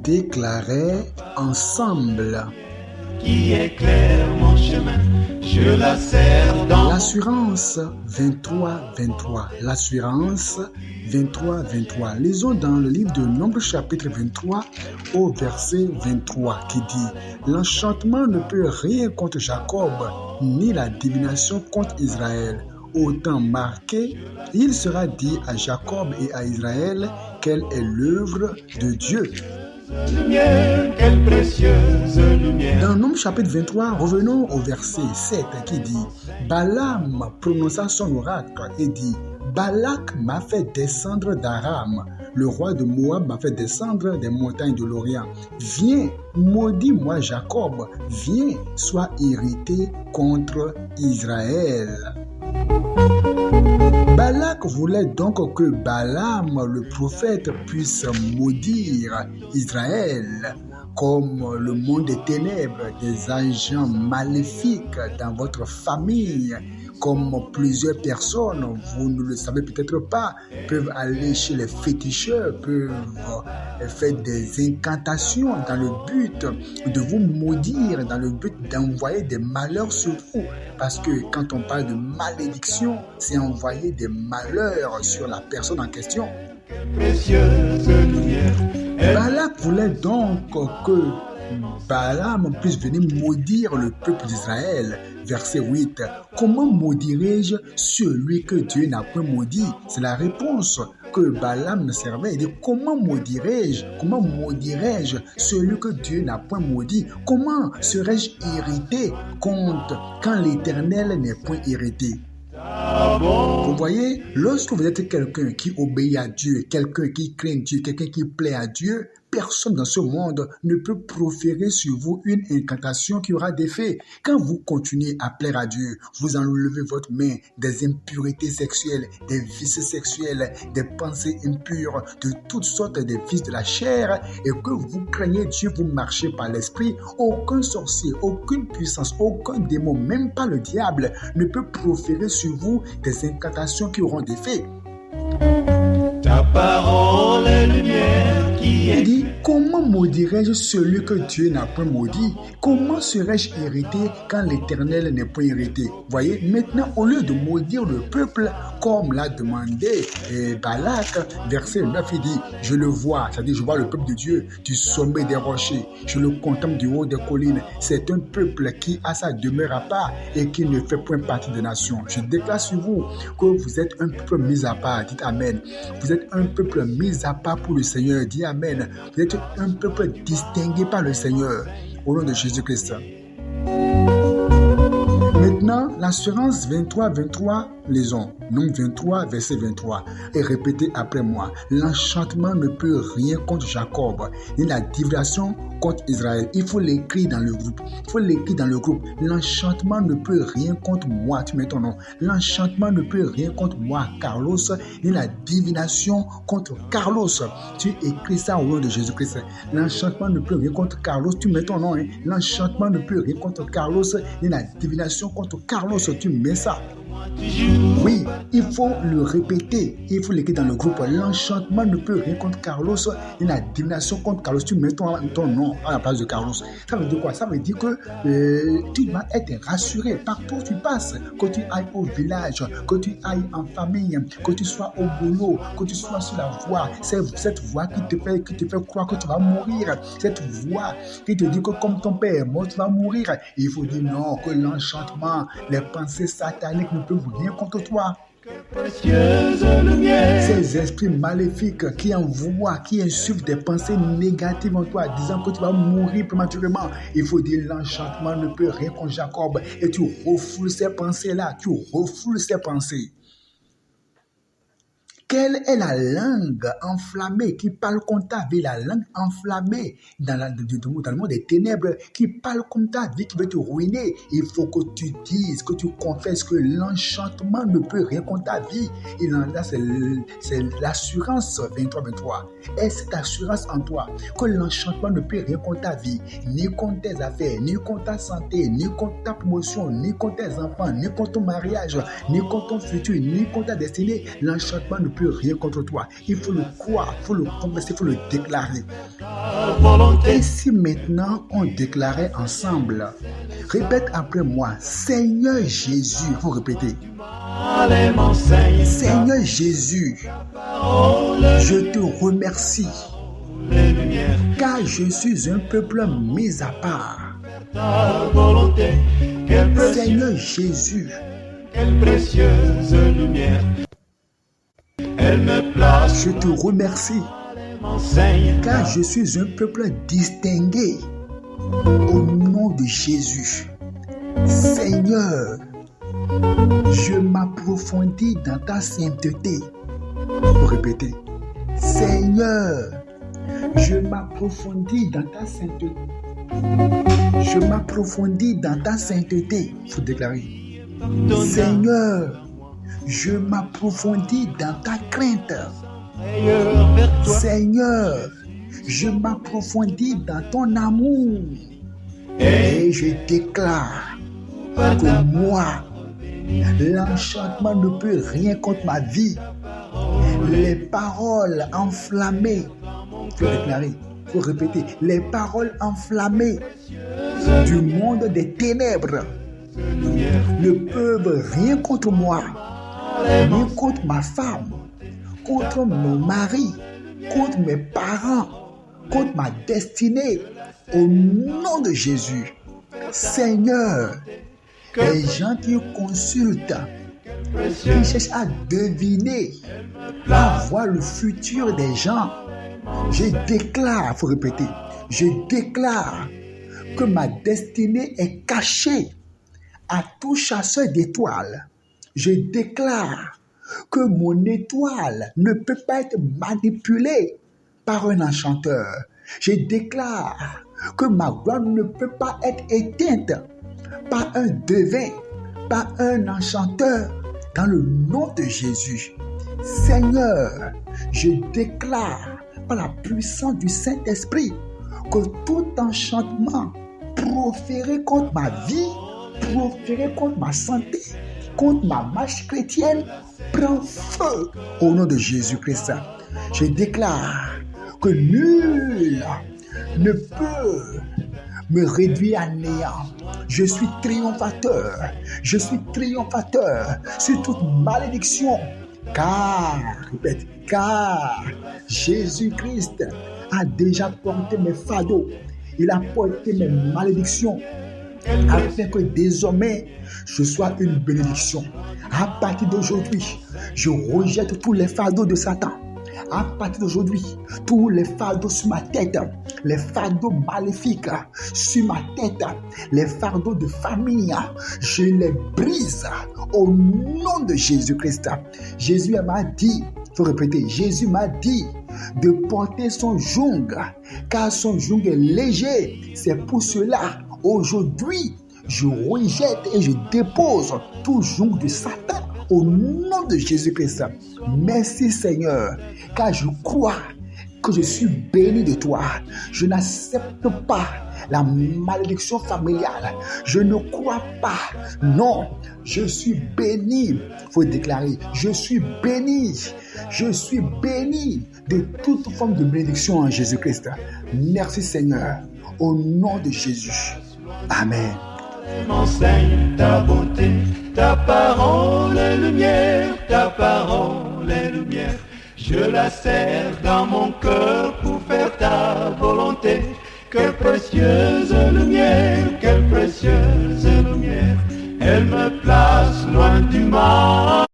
déclarait ensemble. Qui éclaire mon chemin, je la serre dans L'assurance 23-23. L'assurance 23-23. Lisons dans le livre de Nombre chapitre 23 au verset 23 qui dit « L'enchantement ne peut rien contre Jacob, ni la divination contre Israël. Au temps marqué, il sera dit à Jacob et à Israël quelle est l'œuvre de Dieu. » lumière, quelle précieuse lumière. Dans Nombre chapitre 23, revenons au verset 7 qui dit « Balaam prononça son oracle et dit « Balak m'a fait descendre d'Aram, le roi de Moab m'a fait descendre des montagnes de l'Orient. Viens, maudis-moi Jacob, viens, sois irrité contre Israël. » Balak voulait donc que Balaam, le prophète, puisse maudire Israël. Comme le monde des ténèbres, des agents maléfiques dans votre famille, comme plusieurs personnes, vous ne le savez peut-être pas, peuvent aller chez les féticheurs, peuvent faire des incantations dans le but de vous maudire, dans le but d'envoyer des malheurs sur vous. Parce que quand on parle de malédiction, c'est envoyer des malheurs sur la personne en question. Précieuse lumière. Balak voulait donc que Balaam puisse venir maudire le peuple d'Israël. Verset 8. Comment maudirai-je celui que Dieu n'a point maudit? C'est la réponse que Balaam servait. Il dit, comment maudirai-je celui que Dieu n'a point maudit? Comment serais-je irrité quand l'Éternel n'est point irrité? Vous voyez, lorsque vous êtes quelqu'un qui obéit à Dieu, quelqu'un qui craint Dieu, quelqu'un qui plaît à Dieu, personne dans ce monde ne peut proférer sur vous une incantation qui aura d'effet. Quand vous continuez à plaire à Dieu, vous enlevez votre main des impuretés sexuelles, des vices sexuels, des pensées impures, de toutes sortes de vices de la chair, et que vous craignez Dieu, vous marchez par l'esprit, aucun sorcier, aucune puissance, aucun démon, même pas le diable, ne peut proférer sur vous des incantations qui auront d'effet. Ta parole est lumière qui est. Il dit, comment maudirai-je celui que Dieu n'a point maudit? Comment serais-je irrité quand l'Éternel n'est point irrité? Voyez, maintenant, au lieu de maudire le peuple, comme l'a demandé Balak, verset 9, il dit, je le vois, c'est-à-dire je vois le peuple de Dieu du sommet des rochers, je le contemple du haut des collines. C'est un peuple qui a sa demeure à part et qui ne fait point partie des nations. Je déclare sur vous que vous êtes un peuple mis à part. Dites Amen. Vous êtes un peuple mis à part pour le Seigneur. Dis Amen. Vous êtes un peuple distingué par le Seigneur. Au nom de Jésus-Christ. Maintenant, l'assurance 23-23, lisons. Nombre 23, verset 23. Et répétez après moi. L'enchantement ne peut rien contre Jacob, ni la divination contre Israël. Il faut l'écrire dans le groupe. L'enchantement ne peut rien contre moi. Tu mets ton nom. L'enchantement ne peut rien contre moi, Carlos, ni la divination contre Carlos. Tu écris ça au nom de Jésus-Christ. L'enchantement ne peut rien contre Carlos. Tu mets ton nom. L'enchantement ne peut rien contre Carlos, ni la divination contre Carlos. Tu mets ça. Oui, il faut le répéter. Il faut l'écrire dans le groupe. L'enchantement ne peut rien contre Carlos et la divination contre Carlos. Tu mets ton nom à la place de Carlos. Ça veut dire quoi? Ça veut dire que tu dois être rassuré partout où tu passes. Que tu ailles au village, que tu ailles en famille, que tu sois au boulot, que tu sois sur la voie. Cette voie qui te fait croire que tu vas mourir. Cette voie qui te dit que comme ton père est mort, tu vas mourir. Il faut dire non, que l'enchantement, les pensées sataniques ne peuvent rien contre toi. Ces esprits maléfiques qui envoient, qui insufflent des pensées négatives en toi, disant que tu vas mourir prématurément. Il faut dire l'enchantement ne peut rien contre Jacob. Et tu refoules ces pensées-là, tu refoules ces pensées. Quelle est la langue enflammée qui parle contre ta vie? La langue enflammée dans le monde des ténèbres qui parle contre ta vie, qui veut te ruiner. Il faut que tu dises, que tu confesses que l'enchantement ne peut rien contre ta vie. Et là, c'est l'assurance 23-23. Et cette assurance en toi, que l'enchantement ne peut rien contre ta vie, ni contre tes affaires, ni contre ta santé, ni contre ta promotion, ni contre tes enfants, ni contre ton mariage, ni contre ton futur, ni contre ta destinée. L'enchantement ne peut rien contre toi. Il faut le croire, il faut le confesser, il faut le déclarer. Et si maintenant on déclarait ensemble, répète après moi, Seigneur Jésus, il faut répéter. Seigneur Jésus, je te remercie, car je suis un peuple mis à part. Seigneur Jésus, quelle précieuse lumière, elle me place, je te remercie, car je suis un peuple distingué au nom de Jésus. Seigneur, je m'approfondis dans ta sainteté. Pour répéter, Seigneur, je m'approfondis dans ta sainteté. Je m'approfondis dans ta sainteté. Il faut déclarer. Seigneur, je m'approfondis dans ta crainte. Seigneur, je m'approfondis dans ton amour. Et je déclare que moi, l'enchantement ne peut rien contre ma vie. Les paroles enflammées, il faut déclarer, il faut répéter, les paroles enflammées du monde des ténèbres ne peuvent rien contre moi, ni contre ma femme, contre mon mari, contre mes parents, contre ma destinée, au nom de Jésus. Seigneur, les gens qui consultent, qui cherchent à deviner, à voir le futur des gens, je déclare, il faut répéter, je déclare que ma destinée est cachée à tout chasseur d'étoiles. Je déclare que mon étoile ne peut pas être manipulée par un enchanteur. Je déclare que ma gloire ne peut pas être éteinte par un devin, par un enchanteur, dans le nom de Jésus. Seigneur, je déclare par la puissance du Saint-Esprit que tout enchantement proféré contre ma vie, proféré contre ma santé, contre ma marche chrétienne, prend feu au nom de Jésus-Christ. Je déclare que nul ne peut me réduire à néant. Je suis triomphateur. Je suis triomphateur sur toute malédiction. Car, répète, car Jésus-Christ a déjà porté mes fardeaux. Il a porté mes malédictions, afin que désormais je sois une bénédiction. À partir d'aujourd'hui, je rejette tous les fardeaux de Satan. À partir d'aujourd'hui, tous les fardeaux sur ma tête, les fardeaux maléfiques sur ma tête, les fardeaux de famille, je les brise au nom de Jésus-Christ. Jésus m'a dit, il faut répéter, Jésus m'a dit de porter son joug, car son joug est léger. C'est pour cela, aujourd'hui, je rejette et je dépose tout joug de Satan au nom de Jésus-Christ. Merci Seigneur, car je crois que je suis béni de toi. Je n'accepte pas la malédiction familiale. Je ne crois pas. Non, je suis béni. Il faut déclarer, je suis béni. Je suis béni de toute forme de bénédiction en Jésus-Christ. Merci Seigneur, au nom de Jésus. Amen. M'enseigne ta bonté, ta parole est lumière, ta parole est lumière. Je la serre dans mon cœur pour faire ta volonté. Quelle précieuse lumière, quelle précieuse lumière. Elle me place loin du mal.